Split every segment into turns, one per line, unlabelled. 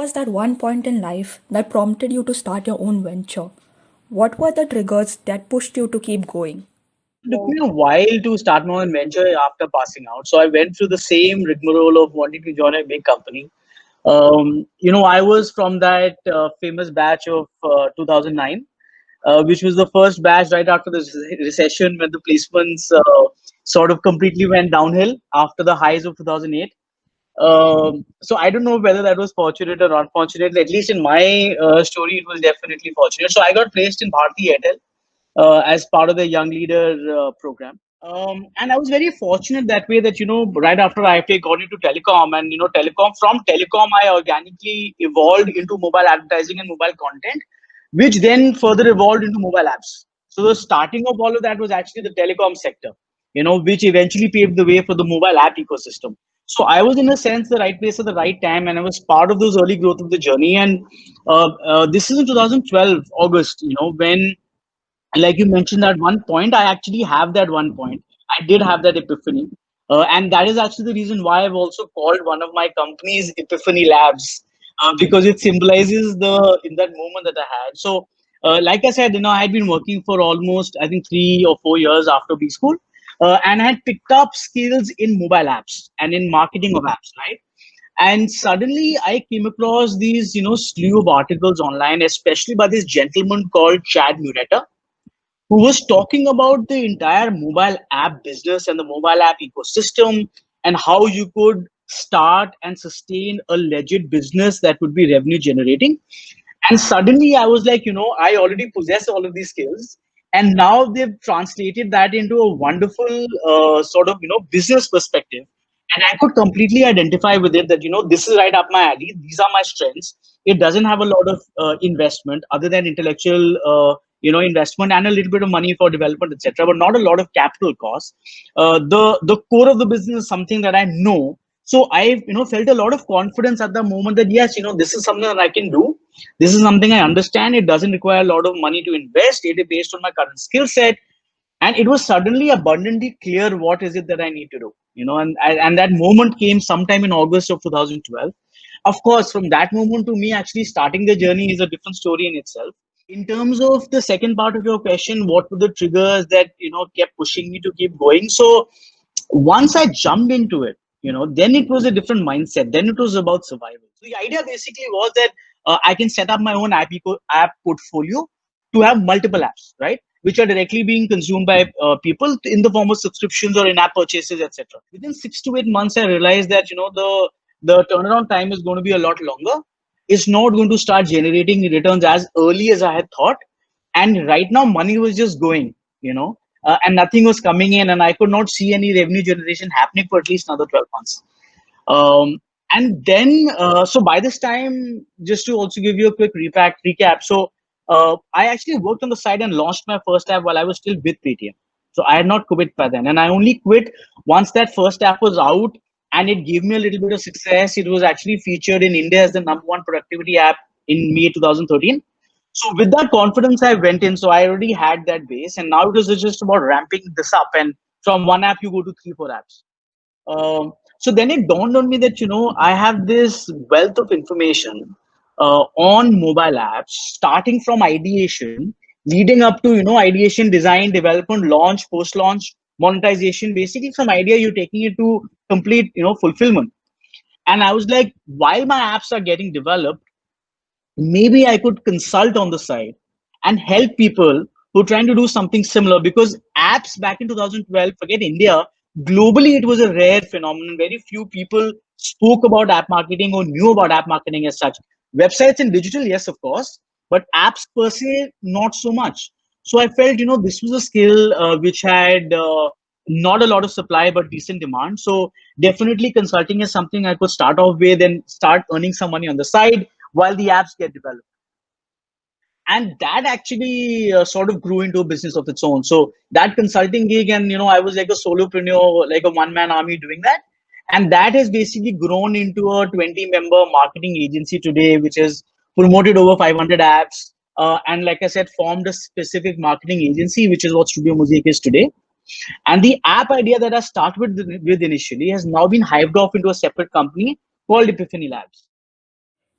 was that one point in life that prompted you to start your own venture? What were the triggers that pushed you to keep going?
It took me a while to start my own venture after passing out. So I went through the same rigmarole of wanting to join a big company. I was from that famous batch of 2009, which was the first batch right after the recession when the placements sort of completely went downhill after the highs of 2008. So I don't know whether that was fortunate or unfortunate. At least in my story, it was definitely fortunate. So I got placed in Bharti Airtel as part of the Young Leader program. And I was very fortunate that way that, right after IFA got into telecom and, from telecom, I organically evolved into mobile advertising and mobile content, which then further evolved into mobile apps. So the starting of all of that was actually the telecom sector, which eventually paved the way for the mobile app ecosystem. So I was in a sense the right place at the right time, and I was part of those early growth of the journey. And this is in 2012 August, when like you mentioned at one point, I actually have that one point. I did have that epiphany. And that is actually the reason why I've also called one of my companies Epiphany Labs, because it symbolizes the in that moment that I had. So, like I said, I had been working for almost, I think, 3 or 4 years after B school, and I had picked up skills in mobile apps and in marketing of apps, right? And suddenly I came across these, slew of articles online, especially by this gentleman called Chad Murata, who was talking about the entire mobile app business and the mobile app ecosystem and how you could start and sustain a legit business that would be revenue generating. And suddenly I was like, I already possess all of these skills. And now they've translated that into a wonderful sort of, business perspective. And I could completely identify with it that, this is right up my alley. These are my strengths. It doesn't have a lot of investment other than intellectual, investment and a little bit of money for development, etc., but not a lot of capital costs. The core of the business is something that I know. So I, felt a lot of confidence at the moment that yes, this is something that I can do. This is something I understand. It doesn't require a lot of money to invest. It is based on my current skill set, and it was suddenly abundantly clear what is it that I need to do. And that moment came sometime in August of 2012. Of course, from that moment to me actually starting the journey is a different story in itself. In terms of the second part of your question, what were the triggers that kept pushing me to keep going? So once I jumped into it, then it was a different mindset. Then it was about survival. So the idea basically was that I can set up my own app portfolio to have multiple apps, right? Which are directly being consumed by people in the form of subscriptions or in-app purchases, etc. Within 6 to 8 months, I realized that the turnaround time is going to be a lot longer. It's not going to start generating returns as early as I had thought. And right now, money was just going, and nothing was coming in, and I could not see any revenue generation happening for at least another 12 months. And then, so by this time, just to also give you a quick recap. So I actually worked on the side and launched my first app while I was still with Paytm. So I had not quit by then, and I only quit once that first app was out, and it gave me a little bit of success. It was actually featured in India as the number one productivity app in May 2013. So with that confidence, I went in. So I already had that base, and now it was just about ramping this up. And from one app, you go to 3, 4 apps. So then it dawned on me that I have this wealth of information on mobile apps, starting from ideation, leading up to ideation, design, development, launch, post-launch, monetization. Basically, from idea you're taking it to complete fulfillment. And I was like, while my apps are getting developed, maybe I could consult on the side and help people who are trying to do something similar, because apps back in 2012, forget India, globally it was a rare phenomenon. Very few people spoke about app marketing or knew about app marketing as such. Websites and digital, yes, of course, but apps per se, not so much. So I felt, this was a skill which had not a lot of supply, but decent demand. So definitely consulting is something I could start off with and start earning some money on the side while the apps get developed. And that actually sort of grew into a business of its own. So that consulting gig, and I was like a solopreneur, like a one-man army doing that. And that has basically grown into a 20-member marketing agency today, which has promoted over 500 apps. And like I said, formed a specific marketing agency, which is what Studio Mosaic is today. And the app idea that I started with initially has now been hived off into a separate company called Epiphany Labs.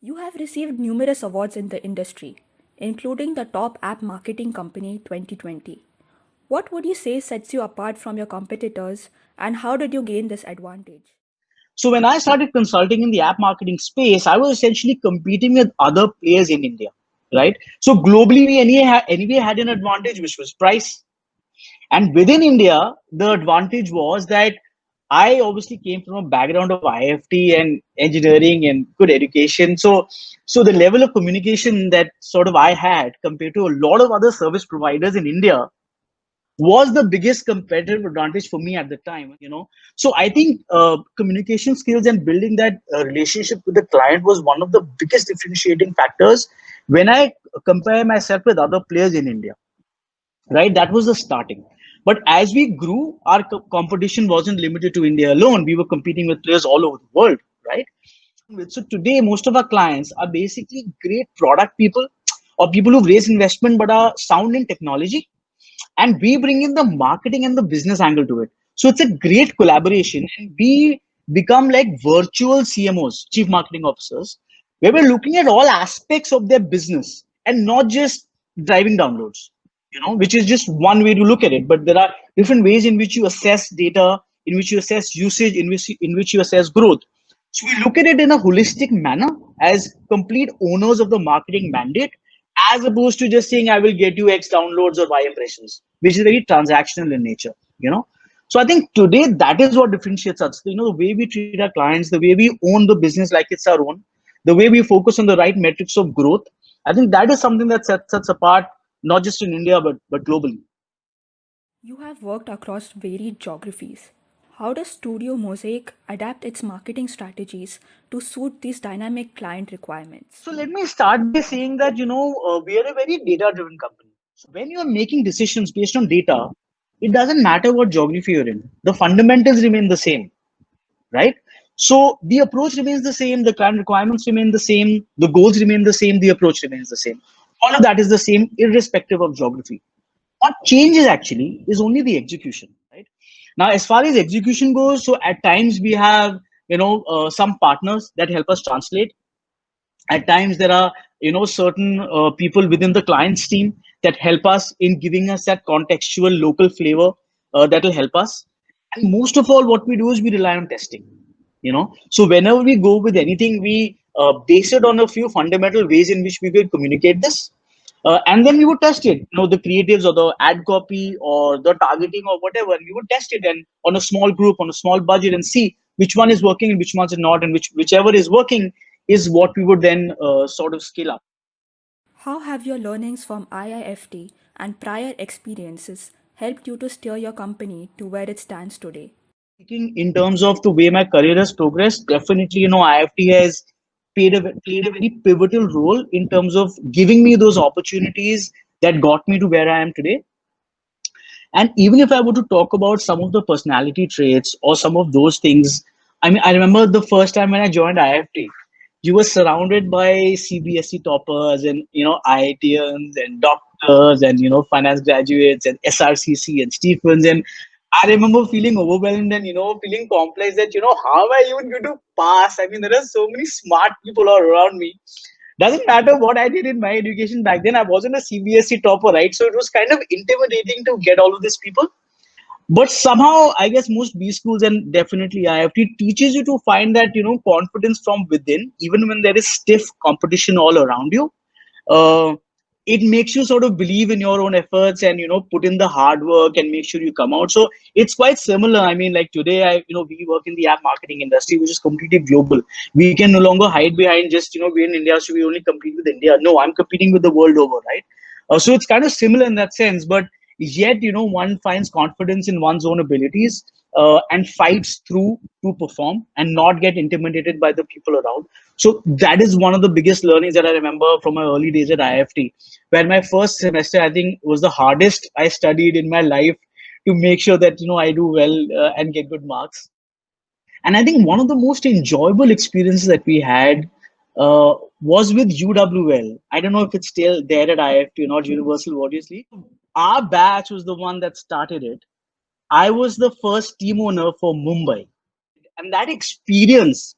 You have received numerous awards in the industry, including the Top App Marketing Company 2020. What would you say sets you apart from your competitors, and how did you gain this advantage?
So when I started consulting in the app marketing space, I was essentially competing with other players in India, right? So globally, we anyway had an advantage, which was price. And within India, the advantage was that I obviously came from a background of IFT and engineering and good education. So the level of communication that sort of I had compared to a lot of other service providers in India was the biggest competitive advantage for me at the time. So I think communication skills and building that relationship with the client was one of the biggest differentiating factors when I compare myself with other players in India, right? That was the starting. But as we grew, our competition wasn't limited to India alone. We were competing with players all over the world, right? So today, most of our clients are basically great product people or people who've raised investment but are sound in technology, and we bring in the marketing and the business angle to it. So it's a great collaboration, and we become like virtual CMOs, chief marketing officers, where we're looking at all aspects of their business and not just driving downloads, which is just one way to look at it. But there are different ways in which you assess data, in which you assess usage, in which you assess growth. So we look at it in a holistic manner as complete owners of the marketing mandate, as opposed to just saying I will get you X downloads or Y impressions, which is very transactional in nature. You know, so I think today that is what differentiates us. The way we treat our clients, the way we own the business like it's our own, the way we focus on the right metrics of growth. I think that is something that sets us apart, not just in India but globally.
You have worked across varied geographies. How does Studio Mosaic adapt its marketing strategies to suit these dynamic client requirements?
So let me start by saying that we are a very data-driven company. So when you are making decisions based on data, it doesn't matter what geography you're in. The fundamentals remain the same, right? So the approach remains the same, the client requirements remain the same, the goals remain the same, the approach remains the same. All of that is the same, irrespective of geography. What changes actually is only the execution, right? Now, as far as execution goes, so at times we have some partners that help us translate. At times there are certain people within the client's team that help us in giving us that contextual local flavor that will help us. And most of all, what we do is we rely on testing. So whenever we go with anything, we base it on a few fundamental ways in which we will communicate this, and then we would test it, the creatives or the ad copy or the targeting or whatever, and we would test it and on a small group, on a small budget, and see which one is working and which ones are not, and whichever is working is what we would then sort of scale up.
How have your learnings from IIFT and prior experiences helped you to steer your company to where it stands today?
Speaking in terms of the way my career has progressed, definitely, IFT has played a very pivotal role in terms of giving me those opportunities that got me to where I am today. And even if I were to talk about some of the personality traits or some of those things, I mean, I remember the first time when I joined IFT, you were surrounded by CBSE toppers and IITians and doctors and finance graduates and SRCC and Stephens. And I remember feeling overwhelmed and feeling complex that how am I even going to pass? I mean, there are so many smart people all around me. Doesn't matter what I did in my education back then. I wasn't a CBSE topper, right? So it was kind of intimidating to get all of these people. But somehow, I guess most B schools and definitely IFT teaches you to find that confidence from within, even when there is stiff competition all around you. Uh, it makes you sort of believe in your own efforts and put in the hard work and make sure you come out. So it's quite similar. I mean, like today, we work in the app marketing industry, which is completely global. We can no longer hide behind just we're in India, so we only compete with India. No, I'm competing with the world over, right? So it's kind of similar in that sense, but yet one finds confidence in one's own abilities and fights through to perform and not get intimidated by the people around. So that is one of the biggest learnings that I remember from my early days at IFT, where my first semester I think was the hardest I studied in my life to make sure that I do well and get good marks. And I think one of the most enjoyable experiences that we had was with UWL. I don't know if it's still there at IFT, not Universal obviously. Our batch was the one that started it. I was the first team owner for Mumbai, and that experience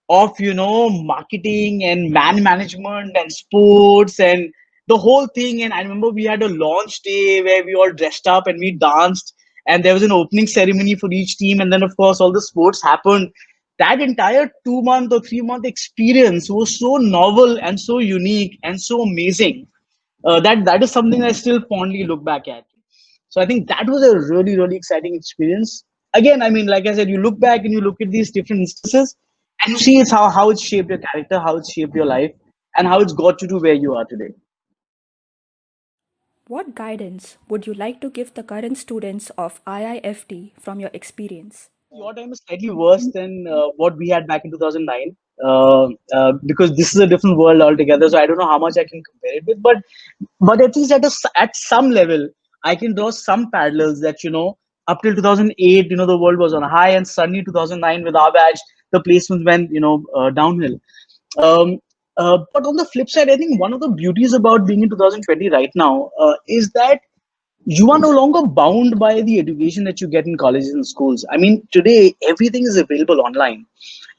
of marketing and man management and sports and the whole thing. And I remember we had a launch day where we all dressed up and we danced, and there was an opening ceremony for each team, and then of course all the sports happened. That entire 2 month or 3 month experience was so novel and so unique and so amazing, that is something I still fondly look back at. So I think that was a really, really exciting experience. Again, I mean, like I said, you look back and you look at these different instances and you see it's how it's shaped your character, how it's shaped your life, and how it's got you to where you are today.
What guidance would you like to give the current students of IIFT from your experience?
Your time is slightly worse than what we had back in 2009, because this is a different world altogether. So I don't know how much I can compare it with, but at least at some level, I can draw some parallels that up till 2008, the world was on a high, and suddenly 2009 with our batch, the placements went downhill. Um, but on the flip side, I think one of the beauties about being in 2020 right now is that you are no longer bound by the education that you get in colleges and schools. I mean, today everything is available online,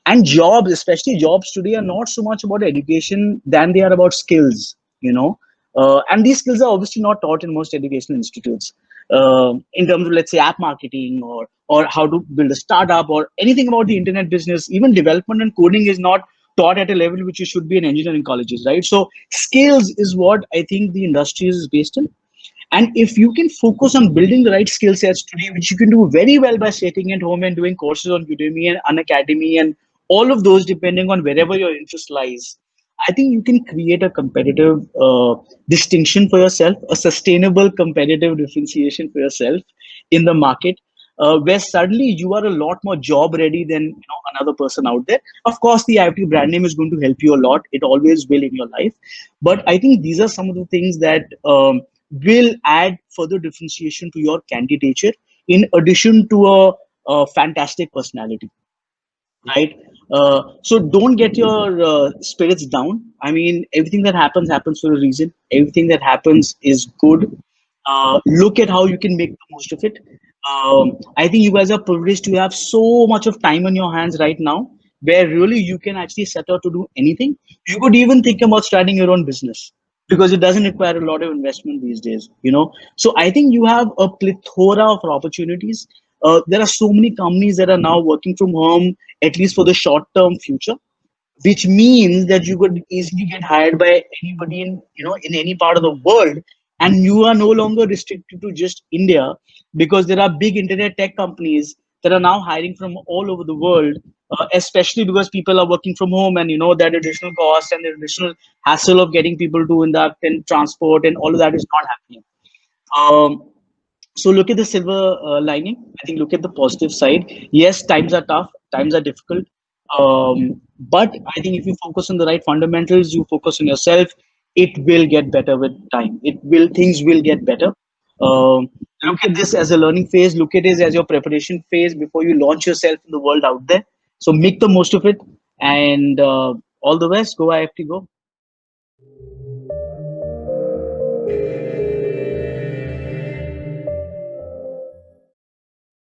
and jobs, especially jobs today, are not so much about education than they are about skills. And these skills are obviously not taught in most educational institutes. In terms of, let's say, app marketing or how to build a startup or anything about the internet business, even development and coding is not taught at a level which you should be in engineering colleges, right? So skills is what I think the industry is based in. And if you can focus on building the right skill sets today, which you can do very well by sitting at home and doing courses on Udemy and Unacademy and all of those, depending on wherever your interest lies, I think you can create a competitive distinction for yourself, a sustainable competitive differentiation for yourself in the market, where suddenly you are a lot more job ready than another person out there. Of course, the IIT brand name is going to help you a lot. It always will in your life. But I think these are some of the things that will add further differentiation to your candidature, in addition to a fantastic personality, right? So don't get your spirits down. I mean, everything that happens for a reason. Everything that happens is good. Look at how you can make the most of it. I think you guys are privileged to have so much of time on your hands right now, where really you can actually set out to do anything. You could even think about starting your own business because it doesn't require a lot of investment these days. So I think you have a plethora of opportunities. There are so many companies that are now working from home, at least for the short term future, which means that you could easily get hired by anybody in any part of the world, and you are no longer restricted to just India, because there are big internet tech companies that are now hiring from all over the world, especially because people are working from home, and that additional cost and the additional hassle of getting people to induct and transport and all of that is not happening. Um, so look at the silver lining. I think look at the positive side. Yes, times are tough, times are difficult. But I think if you focus on the right fundamentals, you focus on yourself, it will get better with time. Things will get better. Look at this as a learning phase. Look at it as your preparation phase before you launch yourself in the world out there. So make the most of it, and all the best. Go IFT, go.